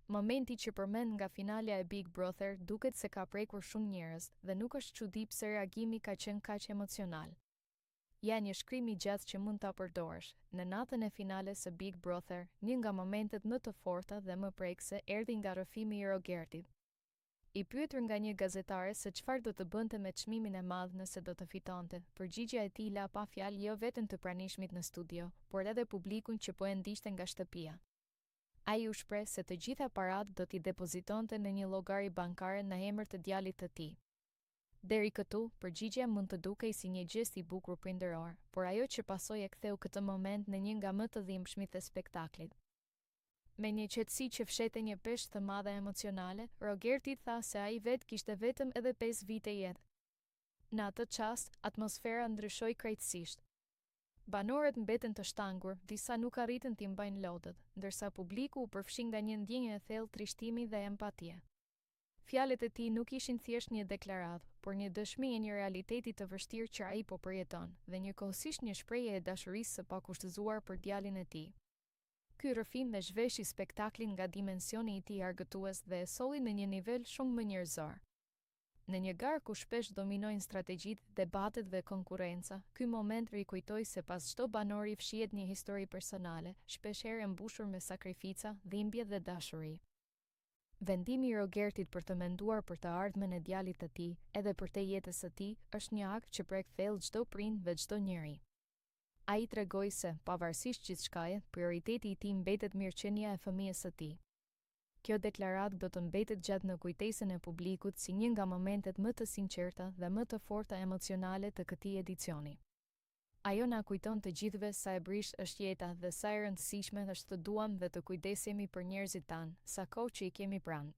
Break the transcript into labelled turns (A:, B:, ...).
A: Momenti që përmend nga finalja e Big Brother duket se ka prekur shumë njerëz dhe nuk është çudi pse reagimi ka qenë kaq emocional. Ja një shkrim i gjatë që mund ta përdorësh. Në natën e finales së Big Brother, një nga momentet më të forta dhe më prekëse erdhi nga rrëfimi i Rogertit. I pyetur nga një gazetare se çfarë do të bënte me çmimin e madh nëse do të fitonte, përgjigjja e tij la pa fjalë jo vetëm të pranishmit në studio, por edhe publikun që po e ndiqte nga shtëpia. Ai u shpreh se të gjitha paratë do t'i depozitonte në një llogari bankare në emër të djalit të tij. Deri këtu, përgjigjja mund të dukej si një gjest i bukur prindëror, por ajo që pasoi e ktheu këtë moment në një nga më të dhimbshmit e spektaklit. Me një qetësi që fshete një peshë të madhe emocionale, Rogerti tha se ai vetë kishte vetëm edhe 5 vite jetë. Në atë çast, atmosfera ndryshoi krejtësisht. Banorët mbeten të shtangur, disa nuk arritën t'i mbajnë lodët, ndërsa publiku u përfshi nga një ndjenjë e thellë trishtimi dhe empatie. Fjalët e tij nuk ishin thjesht një deklaratë, por një dëshmi e një realiteti të vështirë që ai po përjeton, dhe njëkohësisht një shprehje e dashurisë së pakushtëzuar për djalin e tij. Ky rrëfim me zhveshi spektaklin nga dimensioni i tij argëtues dhe e solli në një nivel shumë më njerëzor. Në një garë ku shpesh dominojnë strategjitë, debatet dhe konkurrenca, ky moment rikujtoi se pas çdo banori fshihet një histori personale, shpeshherë e mbushur me sakrifica, dhimbje dhe dashuri. Vendimi i Rogertit për të menduar për të ardhmen e djalit të tij, edhe për te jetës së tij, është një akt që prek thellë çdo prind dhe çdo njeri. Ai tregoi se, pavarësisht gjithçkaje, prioriteti i tij mbetet mirëqenia e fëmijës së tij. Kjo deklaratë do të mbetet gjatë në kujtesën e publikut si një nga momentet më të sinqerta dhe më të forta emocionale të këtij edicioni. Ajo na kujton të gjithëve sa e brisht është jeta dhe sa e rëndësishme është të duam dhe të kujdesemi për njerëzit tanë, sa kohë që i kemi pranë.